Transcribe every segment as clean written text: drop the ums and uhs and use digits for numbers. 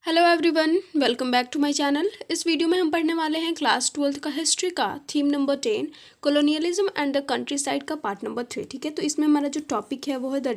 Hello everyone, welcome back to my channel. इस video में हम पढ़ने वाले हैं क्लास 12th का हिस्ट्री का theme number 10 colonialism and the country side का पार्ट नंबर 3। ठीक है, तो इसमें हमारा जो टॉपिक है वो है a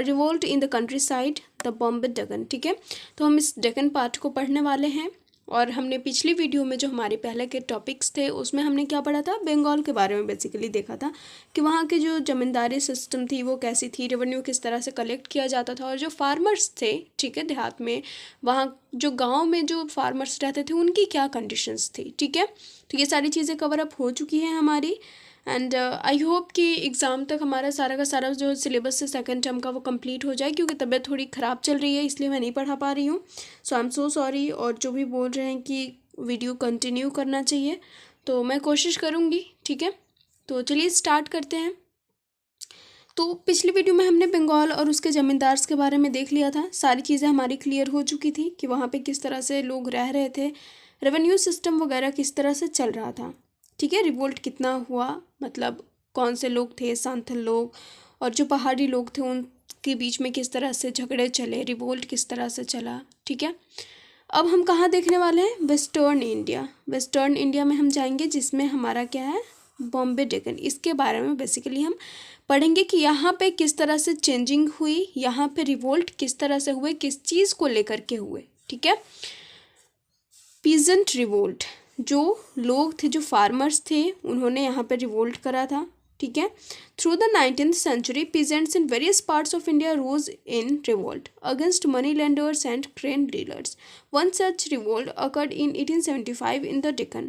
revolt in the country side, the Bombay Deccan. ठीक है, तो हम इस डेक्कन पार्ट को पढ़ने वाले हैं। और हमने पिछली वीडियो में जो हमारे पहले के टॉपिक्स थे उसमें हमने क्या पढ़ा था, बंगाल के बारे में बेसिकली देखा था कि वहाँ के जो जमींदारी सिस्टम थी वो कैसी थी, रेवेन्यू किस तरह से कलेक्ट किया जाता था, और जो फार्मर्स थे, ठीक है, देहात में, वहाँ जो गांव में जो फार्मर्स रहते थे उनकी क्या कंडीशंस थी। ठीक है, तो ये सारी चीज़ें कवर अप हो चुकी हैं हमारी। एंड आई होप कि एग्ज़ाम तक हमारा सारा का सारा जो सिलेबस है सेकंड टर्म का वो कंप्लीट हो जाए, क्योंकि तबीयत थोड़ी ख़राब चल रही है इसलिए मैं नहीं पढ़ा पा रही हूँ। सो आई एम सो सॉरी। और जो भी बोल रहे हैं कि वीडियो कंटिन्यू करना चाहिए तो मैं कोशिश करूँगी। ठीक है, तो चलिए स्टार्ट करते हैं। तो पिछली वीडियो में हमने बंगाल और उसके ज़मींदार्स के बारे में देख लिया था। सारी चीज़ें हमारी क्लियर हो चुकी थी कि वहाँ पे किस तरह से लोग रह रहे थे, रेवेन्यू सिस्टम वगैरह किस तरह से चल रहा था। ठीक है, रिवोल्ट कितना हुआ, मतलब कौन से लोग थे, सांथल लोग और जो पहाड़ी लोग थे उनके बीच में किस तरह से झगड़े चले, रिवोल्ट किस तरह से चला। ठीक है, अब हम कहाँ देखने वाले हैं, वेस्टर्न इंडिया। वेस्टर्न इंडिया में हम जाएंगे जिसमें हमारा क्या है, बॉम्बे डेक्कन। इसके बारे में बेसिकली हम पढ़ेंगे कि यहाँ पे किस तरह से चेंजिंग हुई, यहाँ पे रिवोल्ट किस तरह से हुए, किस चीज़ को लेकर के हुए। ठीक है, पीजेंट रिवोल्ट, जो लोग थे, जो फार्मर्स थे, उन्होंने यहाँ पे रिवोल्ट करा था। ठीक है, through the 19th century peasants in various parts of India rose in revolt against money lenders and grain dealers. One such revolt occurred in 1875 in the Deccan.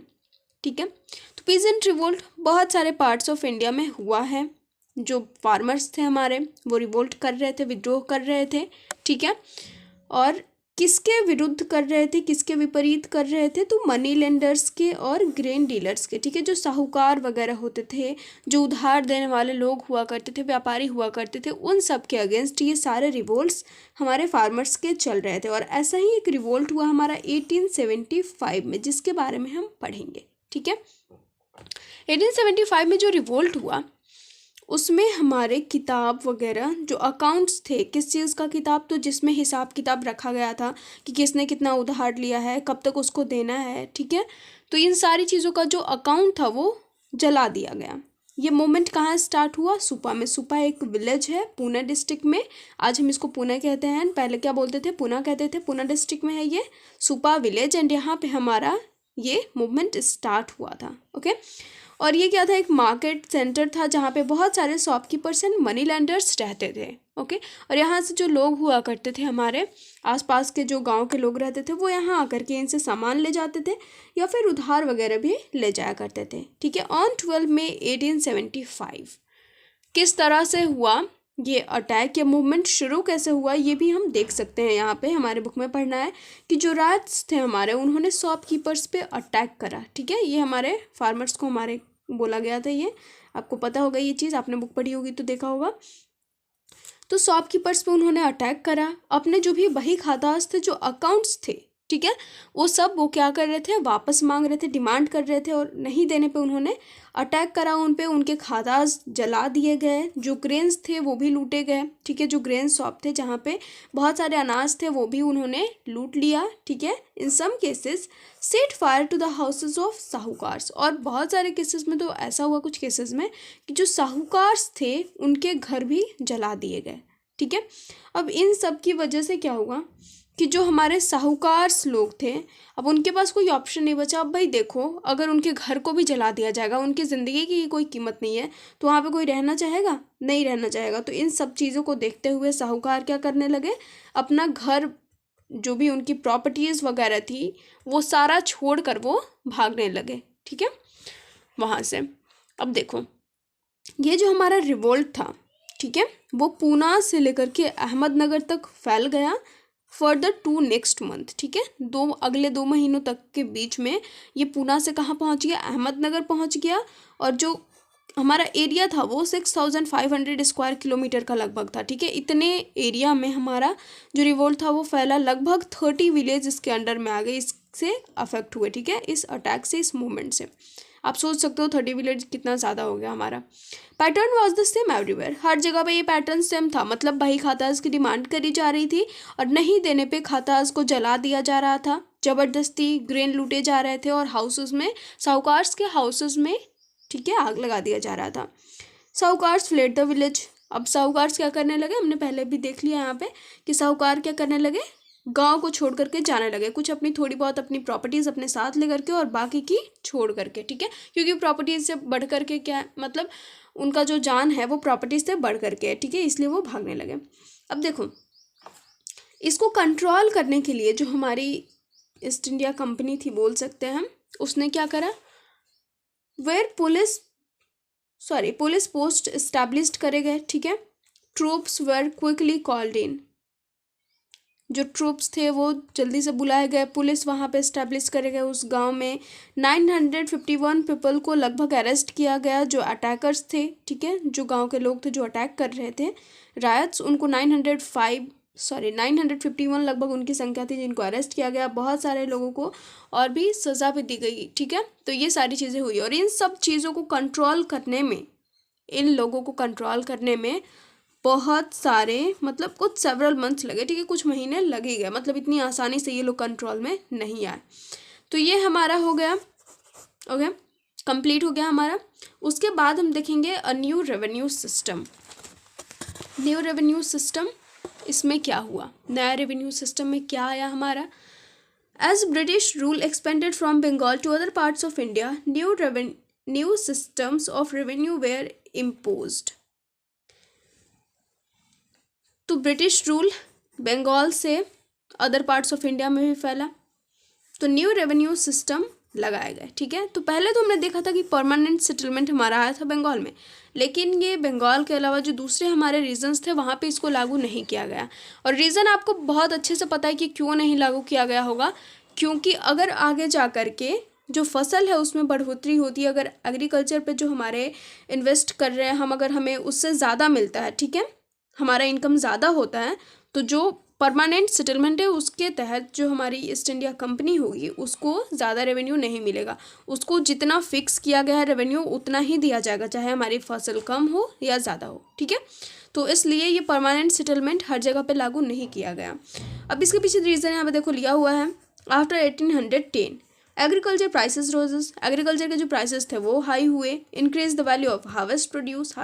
ठीक है, तो पीजेंट रिवोल्ट बहुत सारे पार्ट्स ऑफ इंडिया में हुआ है। जो farmers थे हमारे वो रिवोल्ट कर रहे थे, विद्रोह कर रहे थे। ठीक है, और किसके विरुद्ध कर रहे थे, किसके विपरीत कर रहे थे, तो मनी लेंडर्स के और ग्रेन डीलर्स के। ठीक है, जो साहूकार वगैरह होते थे, जो उधार देने वाले लोग हुआ करते थे, व्यापारी हुआ करते थे, उन सब के अगेंस्ट ये सारे रिवोल्ट्स हमारे फार्मर्स के चल रहे थे। और ऐसा ही एक रिवोल्ट हुआ हमारा 1875 में, जिसके बारे में हम पढ़ेंगे। ठीक है, 1875 में जो रिवोल्ट हुआ उसमें हमारे किताब वगैरह जो अकाउंट्स थे, किस चीज़ का किताब, तो जिसमें हिसाब किताब रखा गया था कि किसने कितना उधार लिया है, कब तक उसको देना है। ठीक है, तो इन सारी चीज़ों का जो अकाउंट था वो जला दिया गया। ये मूवमेंट कहाँ स्टार्ट हुआ, सुपा में। सुपा एक विलेज है पुणे डिस्ट्रिक्ट में, आज हम इसको पुणे कहते हैं, पहले क्या बोलते थे, पुणे कहते थे। पुणे डिस्ट्रिक्ट में है ये सुपा विलेज, एंड यहाँ पे हमारा ये मूवमेंट स्टार्ट हुआ था। ओके, और ये क्या था, एक मार्केट सेंटर था जहाँ पे बहुत सारे शॉपकीपर्स एंड मनी लैंडर्स रहते थे। ओके, और यहाँ से जो लोग हुआ करते थे, हमारे आसपास के जो गांव के लोग रहते थे, वो यहाँ आकर के इनसे सामान ले जाते थे या फिर उधार वगैरह भी ले जाया करते थे। ठीक है, ऑन 12 मई 1875 किस तरह से हुआ ये अटैक या मूवमेंट, शुरू कैसे हुआ, ये भी हम देख सकते हैं। यहाँ पे हमारे बुक में पढ़ना है कि जो राज थे हमारे, उन्होंने शॉपकीपर्स पे अटैक करा। ठीक है, ये हमारे फार्मर्स को हमारे बोला गया था। ये आपको पता होगा, ये चीज़ आपने बुक पढ़ी होगी तो देखा होगा। तो शॉपकीपर्स पे उन्होंने अटैक करा, अपने जो भी बही खातास थे, जो अकाउंट्स थे, ठीक है, वो सब वो क्या कर रहे थे, वापस मांग रहे थे, डिमांड कर रहे थे, और नहीं देने पे उन्होंने अटैक करा उन पे। उनके खातास जला दिए गए, जो ग्रेन्स थे वो भी लूटे गए। ठीक है, जो ग्रेन शॉप थे जहाँ पे बहुत सारे अनाज थे वो भी उन्होंने लूट लिया। ठीक है, in some cases set fire to the houses of sahukars, और बहुत सारे केसेस में तो ऐसा हुआ, कुछ केसेस में, कि जो साहूकार्स थे उनके घर भी जला दिए गए। ठीक है, अब इन सब की वजह से क्या हुआ कि जो हमारे साहूकार्स लोग थे, अब उनके पास कोई ऑप्शन नहीं बचा। अब भाई देखो, अगर उनके घर को भी जला दिया जाएगा, उनकी ज़िंदगी की कोई कीमत नहीं है, तो वहाँ पे कोई रहना चाहेगा, नहीं रहना चाहेगा। तो इन सब चीज़ों को देखते हुए साहूकार क्या करने लगे, अपना घर, जो भी उनकी प्रॉपर्टीज़ वगैरह थी, वो सारा छोड़ कर वो भागने लगे। ठीक है, वहाँ से। अब देखो, ये जो हमारा रिवोल्ट था, ठीक है, वो पूना से लेकर के अहमदनगर तक फैल गया फर्दर टू नेक्स्ट मंथ। ठीक है, अगले 2 महीनों तक के बीच में ये पूना से कहाँ पहुँच गया, अहमदनगर पहुँच गया। और जो हमारा एरिया था वो 6500 स्क्वायर किलोमीटर का लगभग था। ठीक है, इतने एरिया में हमारा जो रिवोल्ट था वो फैला, लगभग 30 विलेज इसके अंडर में आ गए, इससे अफेक्ट हुए। ठीक है, इस अटैक से, इस मूवमेंट से। आप सोच सकते हो 30 विलेज कितना ज़्यादा हो गया हमारा। Pattern was the same everywhere, हर जगह पे ये पैटर्न सेम था, मतलब भाई खाताज की डिमांड करी जा रही थी और नहीं देने पे खाताज को जला दिया जा रहा था, ज़बरदस्ती ग्रेन लूटे जा रहे थे और हाउसेस में, साहूकार्स के हाउसेस में, ठीक है, आग लगा दिया जा रहा था। साहूकार्स फ्लेड द विलेज, अब साहूकार्स क्या करने लगे, हमने पहले भी देख लिया यहाँ पे कि साहूकार क्या करने लगे, गांव को छोड़ करके जाने लगे, कुछ अपनी थोड़ी बहुत अपनी प्रॉपर्टीज़ अपने साथ लेकर के और बाकी की छोड़ करके, ठीक है, क्योंकि प्रॉपर्टीज़ से बढ़ करके क्या है, मतलब उनका जो जान है वो प्रॉपर्टीज़ से बढ़ करके है, ठीक है, इसलिए वो भागने लगे। अब देखो इसको कंट्रोल करने के लिए जो हमारी ईस्ट इंडिया कंपनी थी बोल सकते हैं हम, उसने क्या करा, पुलिस पोस्ट एस्टैब्लिश्ड करे गए, ठीक है, troops were quickly called in, जो ट्रूप्स थे वो जल्दी से बुलाए गए, पुलिस वहाँ पे एस्टैब्लिश करे गए उस गांव में। 951 पीपल को लगभग अरेस्ट किया गया जो अटैकर्स थे, ठीक है, जो गांव के लोग थे जो अटैक कर रहे थे रायट्स, उनको 951 लगभग उनकी संख्या थी जिनको अरेस्ट किया गया। बहुत सारे लोगों को और भी सज़ा भी दी गई, ठीक है, तो ये सारी चीज़ें हुई और इन सब चीज़ों को कंट्रोल करने में, इन लोगों को कंट्रोल करने में बहुत सारे, मतलब कुछ सेवरल मंथ्स लगे, ठीक है, कुछ महीने लगे गए, मतलब इतनी आसानी से ये लोग कंट्रोल में नहीं आए। तो ये हमारा हो गया, ओके, कंप्लीट हो गया हमारा। उसके बाद हम देखेंगे a new revenue system. New revenue system, इसमें क्या हुआ, नया रेवेन्यू सिस्टम में क्या आया हमारा। As British rule expanded from Bengal to other parts of India, new systems of revenue were imposed. तो ब्रिटिश रूल बंगाल से अदर पार्ट्स ऑफ इंडिया में भी फैला, तो न्यू रेवेन्यू सिस्टम लगाए गए, ठीक है। तो पहले तो हमने देखा था कि परमानेंट सेटलमेंट हमारा आया था बंगाल में, लेकिन ये बंगाल के अलावा जो दूसरे हमारे रीजन्स थे वहाँ पे इसको लागू नहीं किया गया। और रीज़न आपको बहुत अच्छे से पता है कि क्यों नहीं लागू किया गया होगा, क्योंकि अगर आगे जा कर के जो फसल है उसमें बढ़ोतरी होती है, अगर एग्रीकल्चर पे जो हमारे इन्वेस्ट कर रहे हैं हम, अगर हमें उससे ज़्यादा मिलता है, ठीक है, हमारा इनकम ज़्यादा होता है, तो जो परमानेंट सेटलमेंट है उसके तहत जो हमारी ईस्ट इंडिया कंपनी होगी उसको ज़्यादा रेवेन्यू नहीं मिलेगा, उसको जितना फिक्स किया गया है रेवेन्यू उतना ही दिया जाएगा, चाहे हमारी फसल कम हो या ज़्यादा हो, ठीक है। तो इसलिए ये परमानेंट सेटलमेंट हर जगह पे लागू नहीं किया गया। अब इसके पीछे रीज़न यहाँ पे देखो लिया हुआ है, after 1810 agriculture prices rose, agriculture के जो प्राइसेस थे वो हाई हुए, increase the value of harvest produce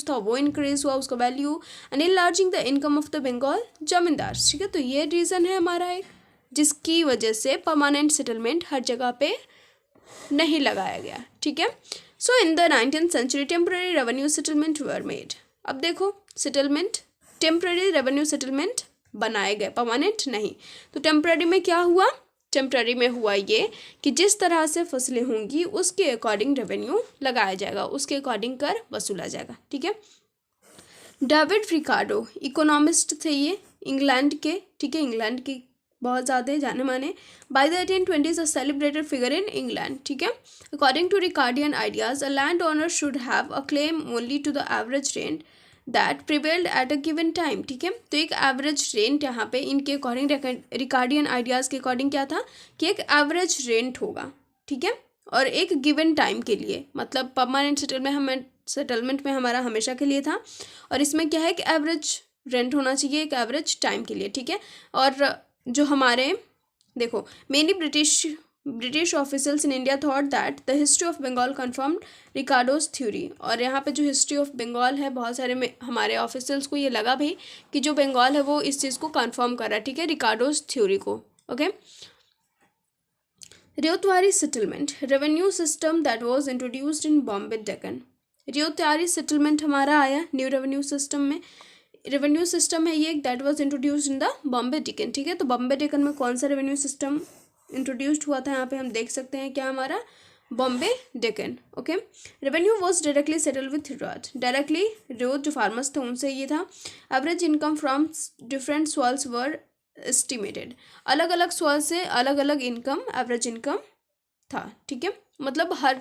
था वो इंक्रीज हुआ उसका value, and enlarging the income of the Bengal zamindar, ठीक है। तो ये रीज़न है हमारा एक, जिसकी वजह से परमानेंट सेटलमेंट हर जगह पे नहीं लगाया गया, ठीक है। So in the 19th century temporary revenue settlement were made. अब देखो सेटलमेंट, टेम्पररी रेवेन्यू सेटलमेंट बनाए गए, परमानेंट नहीं। तो टेम्पररी में क्या हुआ, टेम्पररी में हुआ ये कि जिस तरह से फसलें होंगी उसके अकॉर्डिंग रेवेन्यू लगाया जाएगा, उसके अकॉर्डिंग कर वसूला जाएगा, ठीक है। डेविड रिकार्डो इकोनॉमिस्ट थे ये, इंग्लैंड के, ठीक है, इंग्लैंड के बहुत ज़्यादा जाने माने, by the 1820s a celebrated figure in England, ठीक है। According to Ricardian ideas, a land owner should have a claim only to the average rent that prevailed at a given time, ठीक है। तो एक एवरेज रेंट यहाँ पे इनके according, Ricardian ideas के अकॉर्डिंग क्या था कि एक एवरेज रेंट होगा, ठीक है, और एक गिवन टाइम के लिए, मतलब परमानेंट सेटलमेंट में हमारा हमेशा के लिए था, और इसमें क्या है कि एवरेज रेंट होना चाहिए एक एवरेज टाइम के लिए, ठीक है। और जो हमारे देखो many British officers in India thought that the history of Bengal confirmed Ricardo's theory, और यहाँ पे जो हिस्ट्री ऑफ बंगाल है बहुत सारे में हमारे ऑफिसर्स को ये लगा भी कि जो बंगाल है वो इस चीज़ को कन्फर्म कर रहा है, ठीक है, रिकार्डोज थ्योरी को, okay. Ryotwari settlement, revenue system that was introduced in Bombay Deccan. Ryotwari settlement हमारा आया न्यू रेवेन्यू सिस्टम में, रेवेन्यू सिस्टम है ये that was introduced in the Bombay Deccan, ठीक है। तो बॉम्बे डेक्कन में कौन सा रेवेन्यू सिस्टम इंट्रोड्यूस्ड हुआ था, यहाँ पे हम देख सकते हैं क्या हमारा Bombay Deccan, okay. Revenue was directly settle with road, directly road जो फार्मर्स थे उनसे ये था। Average income from different soils were estimated, अलग अलग सॉइल से अलग अलग इनकम, एवरेज इनकम था, ठीक है, मतलब हर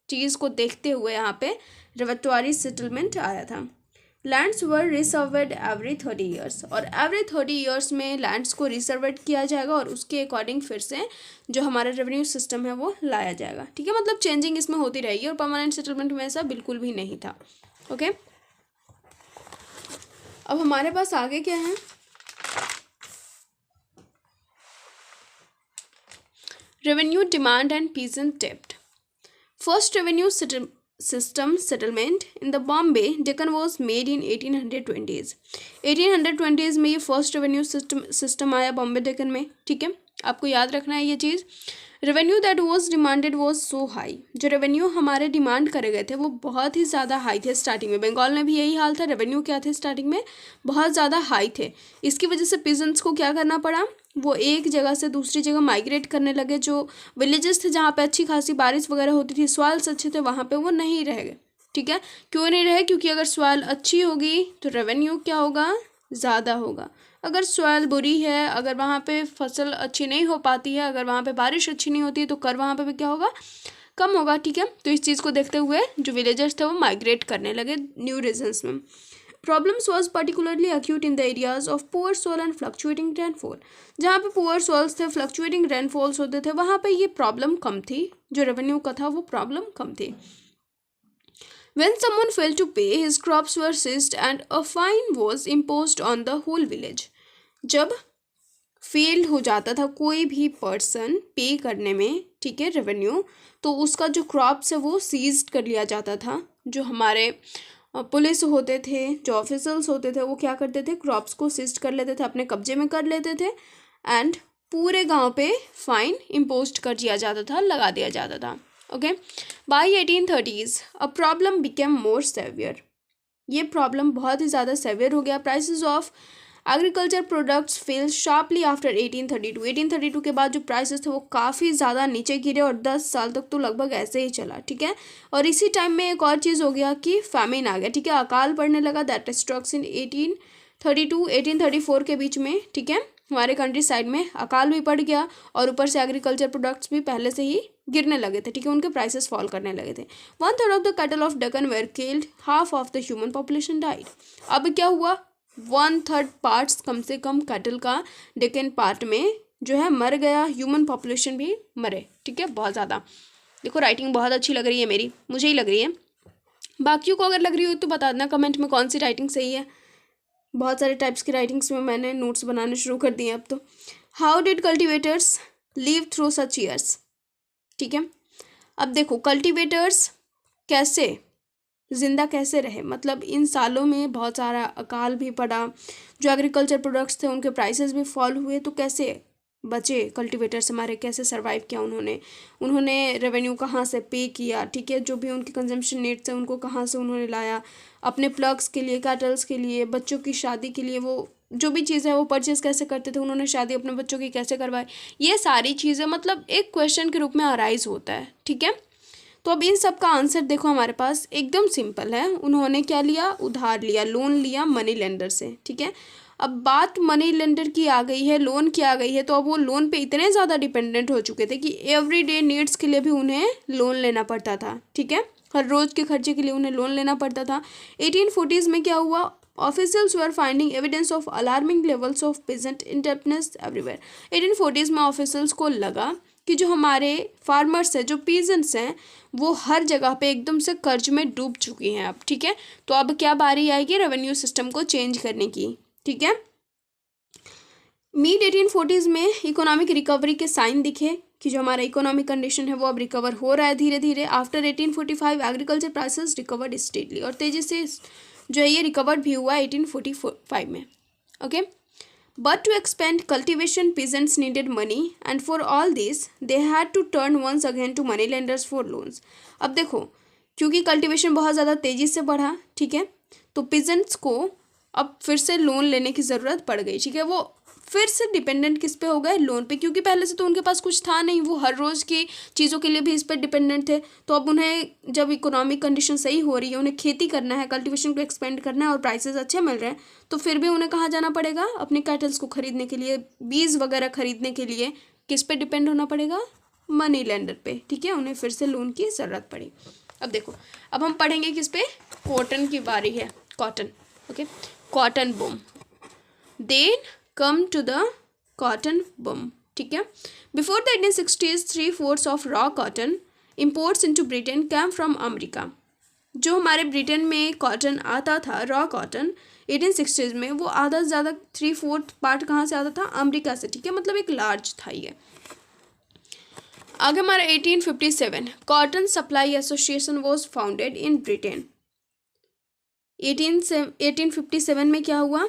चीज़ को देखते हुए यहाँ पे रियोतवारी सेटलमेंट आया था। लैंड्स वर रिसर्वेड एवरी 30 ईयर्स, और एवरी 30 ईयर्स में लैंड्स को रिसर्वेड किया जाएगा और उसके अकॉर्डिंग फिर से जो हमारा रेवेन्यू सिस्टम है वो लाया जाएगा, ठीक है। मतलब चेंजिंग इसमें होती रहेगी, और परमानेंट सेटलमेंट में ऐसा बिल्कुल भी नहीं था। ओके, अब हमारे पास आगे क्या है, रेवेन्यू डिमांड एंड पीजेंट डेब्ट। First revenue system settlement in the Bombay Deccan was made in 1820s। 1820s में ये फर्स्ट रेवेन्यू सिस्टम आया बॉम्बे डेक्कन में, ठीक है। आपको याद रखना है ये चीज़। Revenue that was demanded was so high, जो रेवेन्यू हमारे डिमांड करे गए थे वो बहुत ही ज़्यादा हाई थे। स्टार्टिंग में बंगाल में भी यही हाल था, रेवेन्यू क्या थे स्टार्टिंग में, बहुत ज़्यादा हाई थे। इसकी वजह से पीजेंट्स को क्या करना पड़ा, वो एक जगह से दूसरी जगह माइग्रेट करने लगे। जो विलेजेस थे जहाँ पे अच्छी खासी बारिश वगैरह होती थी, सॉइल्स अच्छे थे, वहाँ पे वो नहीं रह गए, ठीक है। क्यों नहीं रहे, क्योंकि अगर सॉइल अच्छी होगी तो रेवेन्यू क्या होगा, ज़्यादा होगा। अगर सॉइल बुरी है, अगर वहाँ पे फसल अच्छी नहीं हो पाती है, अगर वहाँ पे बारिश अच्छी नहीं होती है, तो कर वहाँ पे भी क्या होगा, कम होगा, ठीक है। तो इस चीज़ को देखते हुए जो विलेजर्स थे वो माइग्रेट करने लगे न्यू रीजन्स में। Problems was particularly acute in the areas of poor soil and fluctuating rainfall। जहाँ पे poor soils थे, fluctuating rainfalls होते थे, वहाँ पे ये प्रॉब्लम कम थी, जो रेवेन्यू का था वो प्रॉब्लम कम थी। When someone failed to pay, his crops were seized and a fine was imposed on the whole village। जब फेल हो जाता था कोई भी पर्सन पे करने में, ठीक है, रेवेन्यू, तो उसका जो क्रॉप्स है वो सीज कर लिया जाता था। जो हमारे पुलिस होते थे, जो ऑफिसर्स होते थे, वो क्या करते थे, क्रॉप्स को सीज कर लेते थे, अपने कब्जे में कर लेते थे, एंड पूरे गांव पे फाइन इम्पोज कर दिया जाता था, लगा दिया जाता था। Okay, by 1830s a problem became more severe. ये प्रॉब्लम बहुत ही ज़्यादा सेवियर हो गया। Prices of agriculture products fell sharply after 1832। 1832 के बाद जो प्राइसेस थे वो काफ़ी ज़्यादा नीचे गिरे, और 10 साल तक तो लगभग ऐसे ही चला, ठीक है। और इसी टाइम में एक और चीज़ हो गया कि फैमिन आ गया, ठीक है, अकाल पड़ने लगा। दैट स्ट्रक्स इन 1832 1834 के बीच में, ठीक है, हमारे कंट्री साइड में अकाल भी पड़ गया, और ऊपर से एग्रीकल्चर प्रोडक्ट्स भी पहले से ही गिरने लगे थे, ठीक है, उनके प्राइसेस फॉल करने लगे थे। 1/3 of the cattle of Deccan where killed, half of the human population died. अब क्या हुआ, 1/3 पार्ट्स कम से कम कैटल का डेक्कन पार्ट में जो है मर गया, ह्यूमन पॉपुलेशन भी मरे, ठीक है, बहुत ज़्यादा। देखो राइटिंग बहुत अच्छी लग रही है मेरी, मुझे ही लग रही है, बाकियों को अगर लग रही हो तो बता देना कमेंट में कौन सी राइटिंग सही है। बहुत सारे टाइप्स की राइटिंग्स में मैंने नोट्स बनाने शुरू कर दिए अब तो। How did cultivators live through such years, ठीक है। अब देखो कल्टिवेटर्स कैसे जिंदा कैसे रहे, मतलब इन सालों में बहुत सारा अकाल भी पड़ा, जो एग्रीकल्चर प्रोडक्ट्स थे उनके प्राइसेस भी फॉल हुए, तो कैसे बचे कल्टिवेटर्स हमारे, कैसे सरवाइव किया उन्होंने रेवेन्यू कहाँ से पे किया, ठीक है, जो भी उनके कंजम्पशन नीड्स हैं उनको कहाँ से उन्होंने लाया, अपने प्लग्स के लिए, कैटल्स के लिए, बच्चों की शादी के लिए, वो जो भी चीज़ है वो परचेज कैसे करते थे, उन्होंने शादी अपने बच्चों की कैसे करवाई, ये सारी चीज़ें मतलब एक क्वेश्चन के रूप में अराइज होता है, ठीक है। तो अब इन सब का आंसर देखो हमारे पास एकदम सिंपल है। उन्होंने क्या लिया, उधार लिया, लोन लिया मनी लेंडर से, ठीक है। अब बात मनी लेंडर की आ गई है, लोन की आ गई है, तो अब वो लोन पे इतने ज़्यादा डिपेंडेंट हो चुके थे कि एवरीडे नीड्स के लिए भी उन्हें लोन लेना पड़ता था, ठीक है, हर रोज़ के खर्चे के लिए उन्हें लोन लेना पड़ता था। 1840s में क्या हुआ, officers were finding evidence of alarming levels of peasant indebtedness everywhere. 1840s में ऑफिसर्स को लगा कि जो हमारे फार्मर्स हैं, जो पीजेंट्स हैं, वो हर जगह पे एकदम से कर्ज में डूब चुकी हैं अब, ठीक है। तो अब क्या बारी आएगी रेवेन्यू सिस्टम को चेंज करने की, ठीक है। मिड 1840s में इकोनॉमिक रिकवरी के साइन दिखे कि जो हमारा इकोनॉमिक कंडीशन है वो अब रिकवर हो रहा है धीरे धीरे। After 1845 agriculture prices recovered stately, और तेज़ी से जो है ये रिकवर्ड भी हुआ 1845 में, okay. But to expand cultivation, peasants needed money, and for all this, they had to turn once again to money lenders for loans। अब देखो क्योंकि कल्टीवेशन बहुत ज़्यादा तेज़ी से बढ़ा, ठीक है, तो peasants को अब फिर से लोन लेने की ज़रूरत पड़ गई, ठीक है। वो फिर से डिपेंडेंट किस पे हो गए, लोन पे, क्योंकि पहले से तो उनके पास कुछ था नहीं, वो हर रोज़ की चीज़ों के लिए भी इस पर डिपेंडेंट थे। तो अब उन्हें जब इकोनॉमिक कंडीशन सही हो रही है, उन्हें खेती करना है, कल्टीवेशन को एक्सपेंड करना है, और प्राइसेस अच्छे मिल रहे हैं, तो फिर भी उन्हें कहाँ जाना पड़ेगा, अपने कैटल्स को खरीदने के लिए, बीज वगैरह खरीदने के लिए किस पे डिपेंड होना पड़ेगा, मनी लेंडर पे, ठीक है। उन्हें फिर से लोन की ज़रूरत पड़ी। अब देखो अब हम पढ़ेंगे किस पे, कॉटन की बारी है, cotton, okay, cotton boom, then come to the cotton boom, ठीक है। Before the 1860s 3/4 of raw cotton imports into Britain came from America. जो हमारे ब्रिटेन में कॉटन आता था, रॉ कॉटन 1860s में, वो आधा से ज़्यादा 3/4 पार्ट कहाँ से आता था, अमेरिका से, ठीक है, मतलब एक लार्ज था ये। आगे हमारा 1857 cotton supply association was founded in Britain. 1857 में क्या हुआ,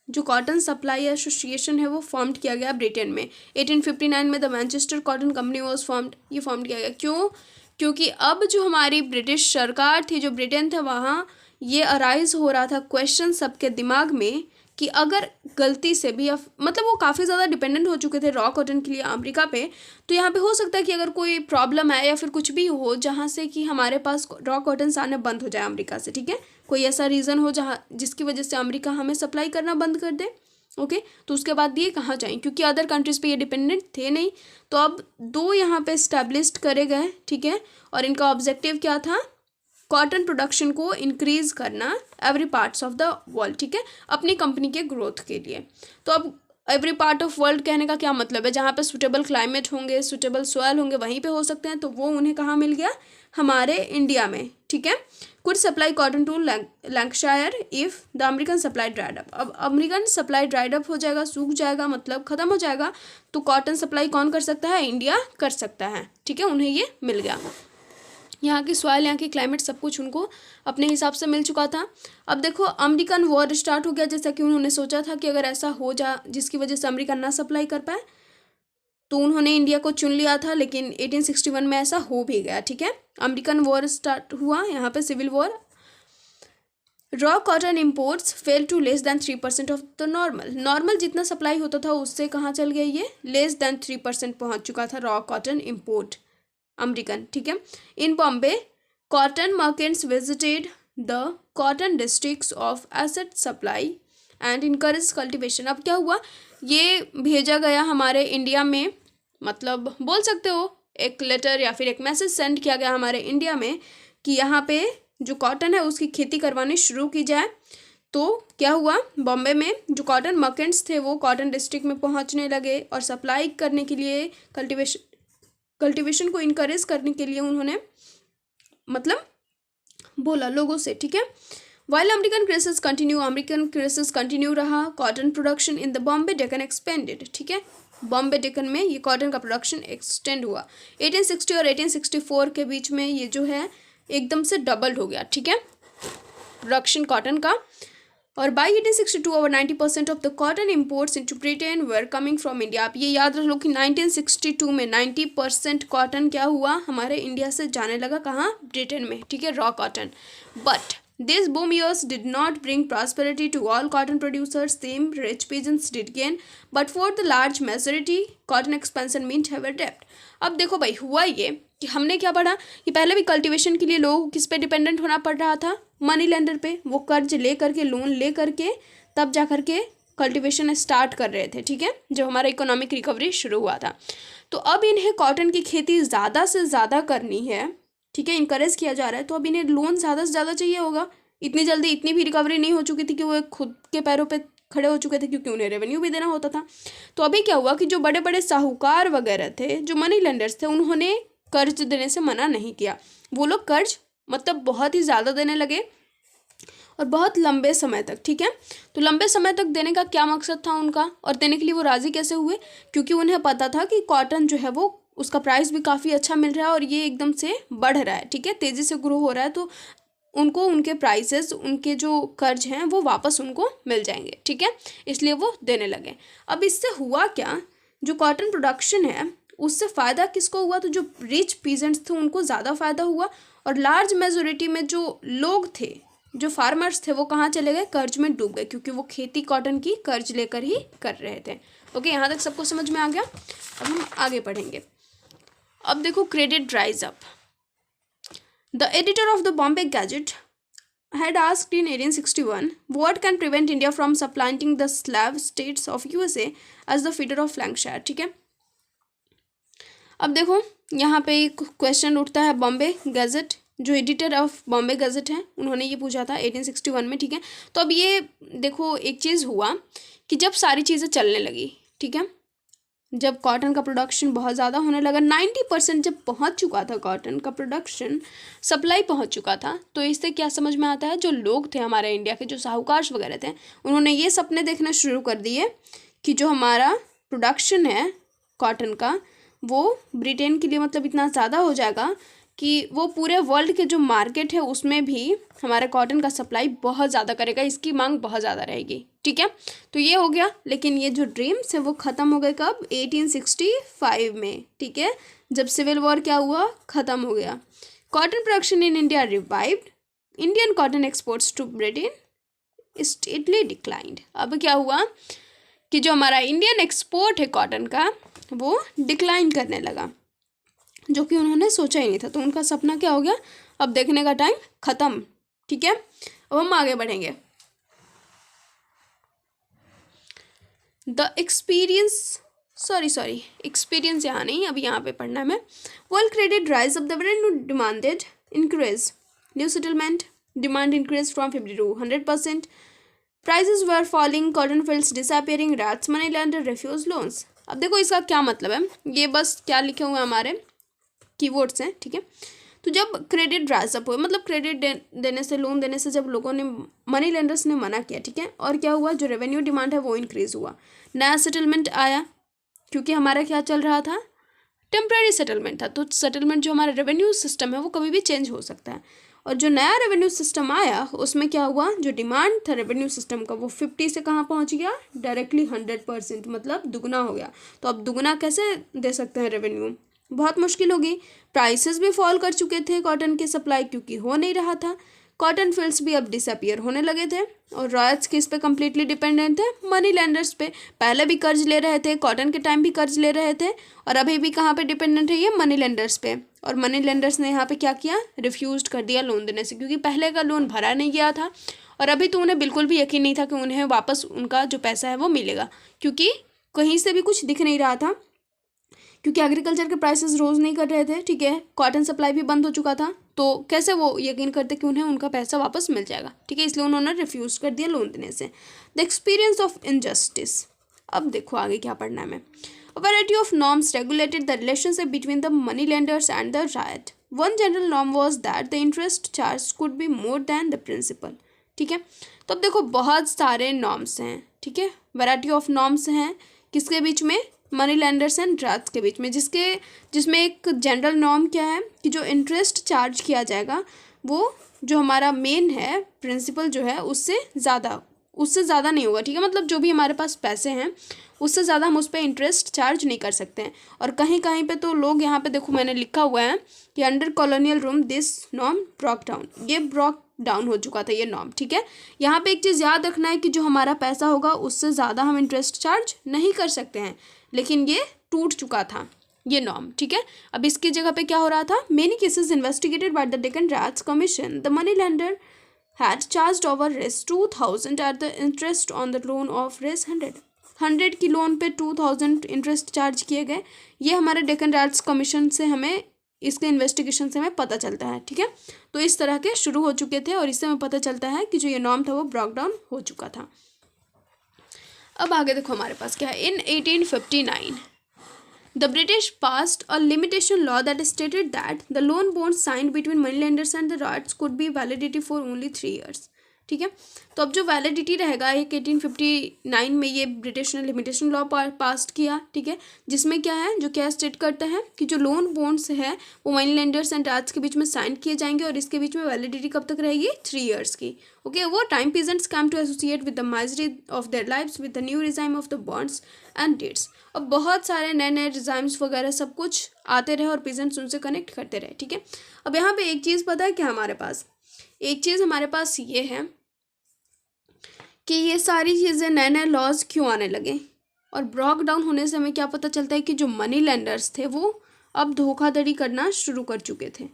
जो कॉटन सप्लाई एसोसिएशन है वो फॉर्म किया गया ब्रिटेन में। 1859 में the Manchester cotton company was formed, ये फॉर्म किया गया। क्यों? क्योंकि अब जो हमारी ब्रिटिश सरकार थी, जो ब्रिटेन था, वहाँ ये अराइज हो रहा था क्वेश्चन सबके दिमाग में कि अगर गलती से भी, मतलब वो काफ़ी ज़्यादा डिपेंडेंट हो चुके थे रॉ कॉटन के लिए अमेरिका पे, तो यहाँ पे हो सकता है कि अगर कोई प्रॉब्लम है या फिर कुछ भी हो जहाँ से कि हमारे पास रॉ कॉटन आने बंद हो जाए अमेरिका से, ठीक है, कोई ऐसा रीज़न हो जहाँ जिसकी वजह से अमेरिका हमें सप्लाई करना बंद कर दे, ओके, तो उसके बाद ये कहाँ जाएँ, क्योंकि अदर कंट्रीज़ पे ये डिपेंडेंट थे नहीं। तो अब दो यहाँ पे इस्टेब्लिश्ड करे गए, ठीक है, और इनका ऑब्जेक्टिव क्या था, कॉटन प्रोडक्शन को इंक्रीज करना every parts of the world, ठीक है, अपनी कंपनी के ग्रोथ के लिए। तो अब एवरी पार्ट ऑफ वर्ल्ड कहने का क्या मतलब है, जहाँ पे सुटेबल क्लाइमेट होंगे, सुटेबल सॉइल होंगे, वहीं पे हो सकते हैं, तो वो उन्हें कहाँ मिल गया, हमारे इंडिया में, ठीक है। Could supply cotton to Lancashire if the American supply dried up. अब अमेरिकन सप्लाई ड्राइड अप हो जाएगा, सूख जाएगा, मतलब ख़त्म हो जाएगा, तो कॉटन सप्लाई कौन कर सकता है, इंडिया कर सकता है, ठीक है, उन्हें ये मिल गया। यहाँ की सॉइल, यहाँ की क्लाइमेट, सब कुछ उनको अपने हिसाब से मिल चुका था। अब देखो अमेरिकन वॉर स्टार्ट हो गया, जैसा कि उन्होंने सोचा था कि अगर ऐसा हो जा जिसकी वजह से अमेरिका ना सप्लाई कर पाए, तो उन्होंने इंडिया को चुन लिया था, लेकिन 1861 में ऐसा हो भी गया, ठीक है। अमेरिकन वॉर स्टार्ट हुआ, यहाँ पे civil war. Raw cotton imports fell to less than 3% of the normal जितना सप्लाई होता था उससे कहाँ चल गया, ये लेस दैन 3% पहुँच चुका था रॉ कॉटन इम्पोर्ट अमेरिकन, ठीक है। In Bombay cotton merchants visited the cotton districts of assess supply and encourage cultivation. अब क्या हुआ, ये भेजा गया हमारे इंडिया में, मतलब बोल सकते हो एक लेटर या फिर एक मैसेज सेंड किया गया हमारे इंडिया में कि यहाँ पे जो कॉटन है उसकी खेती करवानी शुरू की जाए। तो क्या हुआ, बॉम्बे में जो कॉटन मर्केंट्स थे वो कॉटन डिस्ट्रिक्ट में पहुँचने लगे और सप्लाई करने के लिए कल्टीवेशन को इनकरेज करने के लिए उन्होंने मतलब बोला लोगों से, ठीक है। वाइल अमेरिकन क्राइसिस कंटिन्यू रहा, cotton production in the Bombay Deccan expanded, ठीक है, बॉम्बे डेक्कन में ये कॉटन का प्रोडक्शन एक्सटेंड हुआ। 1860 और 1864 के बीच में ये जो है एकदम से डबल्ड हो गया, ठीक है, प्रोडक्शन कॉटन का। और by 1862 over 90% of the cotton imports into Britain were coming from India. आप ये याद रख लो कि 1962 में 90% कॉटन क्या हुआ, हमारे इंडिया से जाने लगा, कहाँ, ब्रिटेन में, ठीक है, raw cotton. But these boom years did not bring prosperity to all cotton producers. Same rich peasants did gain, but for the large majority, cotton expansion meant heavy debt. अब देखो भाई, हुआ ये कि हमने क्या पढ़ा कि पहले भी कल्टीवेशन के लिए लोग किस पे डिपेंडेंट होना पड़ रहा था, मनी लेंडर पे, वो कर्ज ले करके, लोन ले करके तब जा करके कल्टीवेशन स्टार्ट कर रहे थे, ठीक है, जब हमारा इकोनॉमिक रिकवरी शुरू हुआ था। तो अब इन्हें कॉटन की खेती ज़्यादा से ज़्यादा करनी है, ठीक है, इनकरेज किया जा रहा है, तो अब इन्हें लोन ज़्यादा से ज़्यादा चाहिए होगा। इतनी जल्दी इतनी भी रिकवरी नहीं हो चुकी थी कि वो खुद के पैरों पे खड़े हो चुके थे, क्योंकि उन्हें रेवेन्यू भी देना होता था। तो अभी क्या हुआ कि जो बड़े बड़े साहूकार वगैरह थे, जो मनी लेंडर्स थे, उन्होंने कर्ज देने से मना नहीं किया। वो लोग कर्ज मतलब बहुत ही ज़्यादा देने लगे और बहुत लंबे समय तक, ठीक है। तो लंबे समय तक देने का क्या मकसद था उनका, और देने के लिए वो राज़ी कैसे हुए, क्योंकि उन्हें पता था कि कॉटन जो है वो उसका प्राइस भी काफ़ी अच्छा मिल रहा है और ये एकदम से बढ़ रहा है, ठीक है, तेज़ी से ग्रो हो रहा है, तो उनको उनके प्राइसेस, उनके जो कर्ज हैं वो वापस उनको मिल जाएंगे, ठीक है, इसलिए वो देने लगे। अब इससे हुआ क्या, जो कॉटन प्रोडक्शन है उससे फ़ायदा किसको हुआ, तो जो रिच पीजेंट्स थे उनको ज़्यादा फ़ायदा हुआ, और लार्ज मेजोरिटी में जो लोग थे, जो फार्मर्स थे, वो कहाँ चले गए, कर्ज में डूब गए, क्योंकि वो खेती कॉटन की कर्ज लेकर ही कर रहे थे। ओके, यहाँ तक सबको समझ में आ गया। अब हम आगे पढ़ेंगे। अब देखो, credit rise up. The editor of the Bombay Gazette had asked in 1861 what can prevent India from supplanting the slave states of USA as the feeder of Lancashire, ठीक है। अब देखो यहाँ पे एक क्वेश्चन उठता है बॉम्बे गैजेट जो एडिटर ऑफ बॉम्बे गजट हैं उन्होंने ये पूछा था 1861 में, ठीक है। तो अब ये देखो एक चीज़ हुआ कि जब सारी चीज़ें चलने लगी, ठीक है, जब कॉटन का प्रोडक्शन बहुत ज़्यादा होने लगा, 90% जब पहुंच चुका था कॉटन का प्रोडक्शन, सप्लाई पहुंच चुका था, तो इससे क्या समझ में आता है, जो लोग थे हमारे इंडिया के, जो साहूकार वगैरह थे, उन्होंने ये सपने देखना शुरू कर दिए कि जो हमारा प्रोडक्शन है कॉटन का वो ब्रिटेन के लिए मतलब इतना ज़्यादा हो जाएगा कि वो पूरे वर्ल्ड के जो मार्केट है उसमें भी हमारे कॉटन का सप्लाई बहुत ज़्यादा करेगा, इसकी मांग बहुत ज़्यादा रहेगी, ठीक है। तो ये हो गया, लेकिन ये जो ड्रीम्स है वो ख़त्म हो गए कब, 1865 में, ठीक है, जब सिविल वॉर क्या हुआ, ख़त्म हो गया। Cotton production in India revived, Indian cotton exports to Britain steadily declined. अब क्या हुआ कि जो हमारा इंडियन एक्सपोर्ट है कॉटन का वो डिक्लाइन करने लगा, जो कि उन्होंने सोचा ही नहीं था। तो उनका सपना क्या हो गया, अब देखने का टाइम ख़त्म, ठीक है। अब हम आगे बढ़ेंगे। द एक्सपीरियंस एक्सपीरियंस यहाँ नहीं, अभी यहाँ पे पढ़ना है मैं। World credit rise of the very demanded increase, new settlement demand increase from 50 to 100%, prices were falling, cotton fields disappearing, ryots money lender refuse loans. अब देखो इसका क्या मतलब है, ये बस क्या लिखे हुए हमारे कीवर्ड्स हैं, ठीक है। तो जब क्रेडिट राइज अप हुए, मतलब क्रेडिट देने से, लोन देने से जब लोगों ने, मनी लेंडर्स ने मना किया, ठीक है, और क्या हुआ, जो रेवेन्यू डिमांड है वो इंक्रीज़ हुआ, नया सेटलमेंट आया, क्योंकि हमारा क्या चल रहा था, टेम्प्रेरी सेटलमेंट था। तो सेटलमेंट जो हमारा रेवेन्यू सिस्टम है वो कभी भी चेंज हो सकता है, और जो नया रेवेन्यू सिस्टम आया उसमें क्या हुआ, जो डिमांड था रेवेन्यू सिस्टम का वो 50 से कहाँ पहुँच गया, डायरेक्टली 100%, मतलब दुगना हो गया। तो अब दुगना कैसे दे सकते हैं रेवेन्यू, बहुत मुश्किल होगी। प्राइसेस भी फॉल कर चुके थे कॉटन की सप्लाई, क्योंकि हो नहीं रहा था। कॉटन फील्ड्स भी अब डिसअपियर होने लगे थे, और रॉयल्स किस पे कम्प्लीटली डिपेंडेंट थे, मनी लेंडर्स पे। पहले भी कर्ज ले रहे थे, कॉटन के टाइम भी कर्ज ले रहे थे, और अभी भी कहाँ पे डिपेंडेंट है, ये मनी लेंडर्स पे। और मनी लेंडर्स ने यहाँ पे क्या किया, रिफ्यूज कर दिया लोन देने से, क्योंकि पहले का लोन भरा नहीं गया था, और अभी तो उन्हें बिल्कुल भी यकीन नहीं था कि उन्हें वापस उनका जो पैसा है वो मिलेगा, क्योंकि कहीं से भी कुछ दिख नहीं रहा था, क्योंकि एग्रीकल्चर के प्राइसेस रोज़ नहीं कर रहे थे, ठीक है, कॉटन सप्लाई भी बंद हो चुका था, तो कैसे वो यकीन करते कि उन्हें उनका पैसा वापस मिल जाएगा, ठीक है, इसलिए उन्होंने रिफ्यूज़ कर दिया लोन देने से। द एक्सपीरियंस ऑफ इनजस्टिस, अब देखो आगे क्या पढ़ना है मैं। A variety of norms regulated the relationship between the moneylenders and the riot. One general norm was that the interest charged could be more than the principal, ठीक है। तो अब देखो बहुत सारे नॉर्म्स हैं, ठीक है, वैरायटी ऑफ नॉर्म्स हैं, किसके बीच में, मनी लेंडर्स एंड राइट्स के बीच में, जिसमें एक जनरल नॉर्म क्या है कि जो इंटरेस्ट चार्ज किया जाएगा वो जो हमारा मेन है प्रिंसिपल जो है उससे ज़्यादा नहीं होगा, ठीक है, मतलब जो भी हमारे पास पैसे हैं उससे ज़्यादा हम उस पर इंटरेस्ट चार्ज नहीं कर सकते हैं। और कहीं कहीं पे तो लोग, यहाँ पे देखो मैंने लिखा हुआ है कि under colonial room this norm Brock down, ये ब्रॉक डाउन हो चुका था ये नॉर्म, ठीक है। यहाँ पे एक चीज़ याद रखना है कि जो हमारा पैसा होगा उससे ज़्यादा हम इंटरेस्ट चार्ज नहीं कर सकते हैं, लेकिन ये टूट चुका था ये नॉर्म, ठीक है। अब इसकी जगह पे क्या हो रहा था, many cases investigated by the Deccan rights commission, the money lender had charged over res 2000 at the interest on the loan of res 100 की लोन पे 2000 इंटरेस्ट चार्ज किए गए। ये हमारे डेक्कन राइट्स कमीशन से हमें, इसके इन्वेस्टिगेशन से हमें पता चलता है, ठीक है। तो इस तरह के शुरू हो चुके थे, और इससे हमें पता चलता है कि जो ये नॉर्म था वो ब्रॉक डाउन हो चुका था। अब आगे देखो हमारे पास क्या है। इन 1859 the British passed a limitation law that stated that the loan bonds signed between moneylenders and the Riots could be validity for only 3 years, ठीक है। तो अब जो वैलिडिटी रहेगा, एक 1859 में ये ब्रिटिश ने लिमिटेशन लॉ पास किया, ठीक है, जिसमें क्या है, जो क्या स्टेट करता है कि जो लोन बॉन्ड्स है वो मनी लेंडर्स एंड राइट्स के बीच में साइन किए जाएंगे, और इसके बीच में वैलिडिटी कब तक रहेगी, 3 years की, ओके। वो time peasants come to associate with the misery of their lives with the new regime of the bonds and debts. अब बहुत सारे नए नए रिजाइम्स वगैरह सब कुछ आते रहे और पीजेंट्स उनसे कनेक्ट करते रहे, ठीक है। अब यहाँ पे एक चीज़ पता है क्या, हमारे पास एक चीज़ हमारे पास ये है कि ये सारी चीज़ें नए नए लॉज क्यों आने लगे, और ब्रॉक डाउन होने से हमें क्या पता चलता है कि जो मनी लेंडर्स थे वो अब धोखाधड़ी करना शुरू कर चुके थे।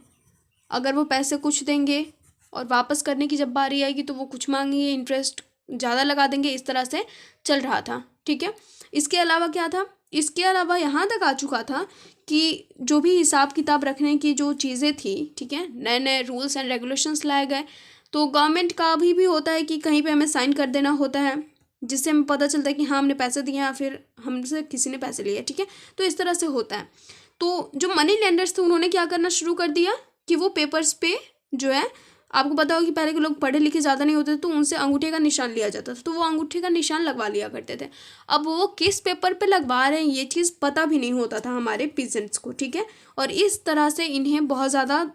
अगर वो पैसे कुछ देंगे और वापस करने की जब बारी आएगी तो वो कुछ मांगेंगे, इंटरेस्ट ज़्यादा लगा देंगे, इस तरह से चल रहा था, ठीक है। इसके अलावा क्या था इसके अलावा यहाँ तक आ चुका था कि जो भी हिसाब किताब रखने की जो चीज़ें थी, ठीक है, नए नए रूल्स एंड रेगुलेशंस लाए गए। तो गवर्नमेंट का भी होता है कि कहीं पे हमें साइन कर देना होता है, जिससे हमें पता चलता है कि हाँ हमने पैसे दिए या फिर हमसे किसी ने पैसे लिए, ठीक है। तो इस तरह से होता है। तो जो मनी लेंडर्स थे उन्होंने क्या करना शुरू कर दिया कि वो पेपर्स पे जो है, आपको पता होगा कि पहले के लोग पढ़े लिखे ज़्यादा नहीं होते, तो उनसे अंगूठे का निशान लिया जाता था, तो वो अंगूठे का निशान लगवा लिया करते थे। अब वो किस पेपर पे लगवा रहे हैं ये चीज़ पता भी नहीं होता था हमारे पीजेंट्स को, ठीक है। और इस तरह से इन्हें बहुत ज़्यादा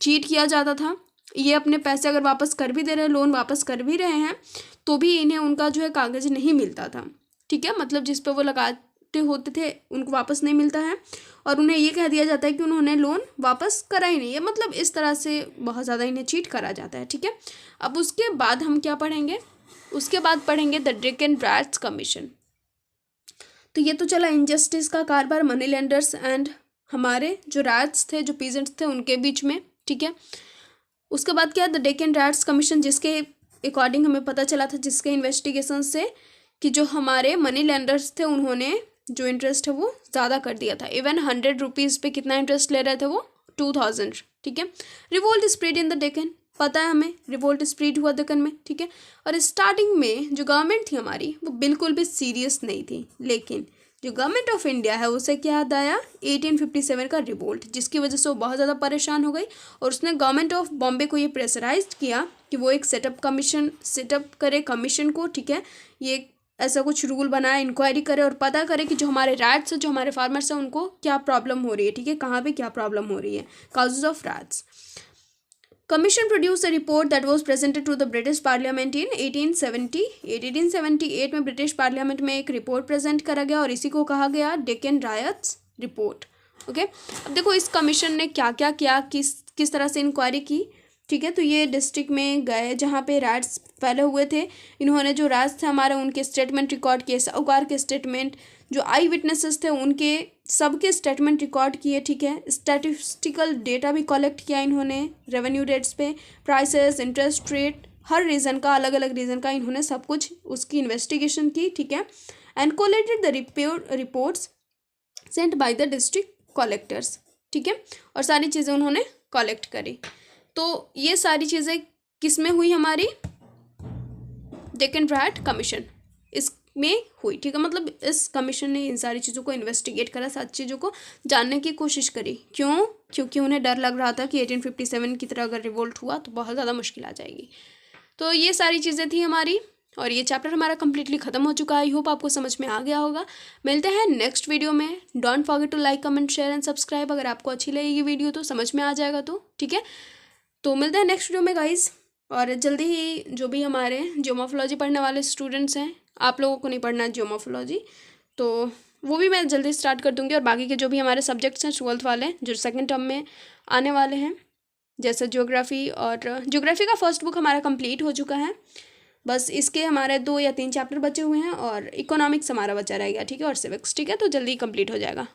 चीट किया जाता था। ये अपने पैसे अगर वापस कर भी दे रहे हैं, लोन वापस कर भी रहे हैं, तो भी इन्हें उनका जो है कागज़ नहीं मिलता था, ठीक है। मतलब जिस पे वो लगाते होते थे उनको वापस नहीं मिलता है, और उन्हें ये कह दिया जाता है कि उन्होंने लोन वापस करा ही नहीं है। मतलब इस तरह से बहुत ज़्यादा इन्हें चीट करा जाता है, ठीक है। अब उसके बाद हम क्या पढ़ेंगे, उसके बाद पढ़ेंगे द ड्रेकन ब्रैड्स कमीशन। तो ये तो चला इनजस्टिस का कारबार मनी लेंडर्स एंड हमारे जो रैट्स थे, जो पीजेंट्स थे, उनके बीच में, ठीक है। उसके बाद क्या है, द डेकन रैट्स कमीशन, जिसके अकॉर्डिंग हमें पता चला था, जिसके इन्वेस्टिगेशन से, कि जो हमारे मनी लेंडर्स थे उन्होंने जो इंटरेस्ट है वो ज़्यादा कर दिया था। इवन 100 रुपीज़ पे कितना इंटरेस्ट ले रहे थे वो 2000, ठीक है। Revolt spread in the Deccan, पता है हमें रिवोल्ट स्प्रेड हुआ डेकन में, ठीक है। और स्टार्टिंग में जो गवर्नमेंट थी हमारी वो बिल्कुल भी सीरियस नहीं थी, लेकिन जो गवर्नमेंट ऑफ इंडिया है उसे क्या याद आया, 1857 का रिवोल्ट, जिसकी वजह से वो बहुत ज़्यादा परेशान हो गई, और उसने गवर्नमेंट ऑफ बॉम्बे को ये प्रेशराइज किया कि वो एक सेटअप करे कमीशन को, ठीक है। ये ऐसा कुछ रूल बनाए, इंक्वायरी करे और पता करे कि जो हमारे रैट्स हैं, जो हमारे फार्मर्स हैं, उनको क्या प्रॉब्लम हो रही है, ठीक है, कहाँ पे क्या प्रॉब्लम हो रही है, causes of rats. Commission produced a report that was presented to the British Parliament in 1878। 1878 में ब्रिटिश पार्लियामेंट में एक रिपोर्ट प्रेजेंट करा गया और इसी को कहा गया डेक्कन रायट्स रिपोर्ट, ओके। अब देखो इस कमीशन ने क्या क्या किया, किस तरह से इंक्वायरी की, ठीक है। तो ये डिस्ट्रिक्ट में गए जहाँ पे रैट्स फैले हुए थे, इन्होंने जो रैट्स थे हमारे उनके स्टेटमेंट रिकॉर्ड किए, साहूकार के स्टेटमेंट, जो आई विटनेसेस थे उनके सबके स्टेटमेंट रिकॉर्ड किए, ठीक है। स्टैटिस्टिकल डेटा भी कलेक्ट किया इन्होंने, रेवेन्यू रेट्स पे, प्राइसेस, इंटरेस्ट रेट, हर रीज़न का, अलग अलग रीज़न का इन्होंने सब कुछ उसकी इन्वेस्टिगेशन की, ठीक है। And collected the reports sent by the district collectors, ठीक है। और सारी चीज़ें उन्होंने कलेक्ट करी। तो ये सारी चीज़ें किस में हुई, हमारी डेक्कन ब्रैड कमीशन इसमें हुई, ठीक है। मतलब इस कमीशन ने इन सारी चीज़ों को इन्वेस्टिगेट करा, सारी चीज़ों को जानने की कोशिश करी। क्यों? क्योंकि उन्हें डर लग रहा था कि 1857 की तरह अगर रिवोल्ट हुआ तो बहुत ज़्यादा मुश्किल आ जाएगी। तो ये सारी चीज़ें थी हमारी, और ये चैप्टर हमारा कम्प्लीटली ख़त्म हो चुका है। आई होप आपको समझ में आ गया होगा। मिलते हैं नेक्स्ट वीडियो में। Don't forget to like, comment, share and subscribe. अगर आपको अच्छी लगेगी वीडियो तो, समझ में आ जाएगा तो, ठीक है। तो मिलते हैं नेक्स्ट वीडियो में गाइज़, और जल्दी ही जो भी हमारे ज्योमोफोलॉजी पढ़ने वाले स्टूडेंट्स हैं, आप लोगों को नहीं पढ़ना है ज्योमोफोलॉजी, तो वो भी मैं जल्दी स्टार्ट कर दूँगी। और बाकी के जो भी हमारे सब्जेक्ट्स हैं 12th वाले, जो सेकंड टर्म में आने वाले हैं, जैसे ज्योग्राफी, और ज्योग्राफी का फर्स्ट बुक हमारा कंप्लीट हो चुका है, बस इसके हमारे 2 या 3 चैप्टर बचे हुए हैं, और इकोनॉमिक्स हमारा बचा रहेगा, ठीक है, और सिविक्स, ठीक है। तो जल्दी कंप्लीट हो जाएगा।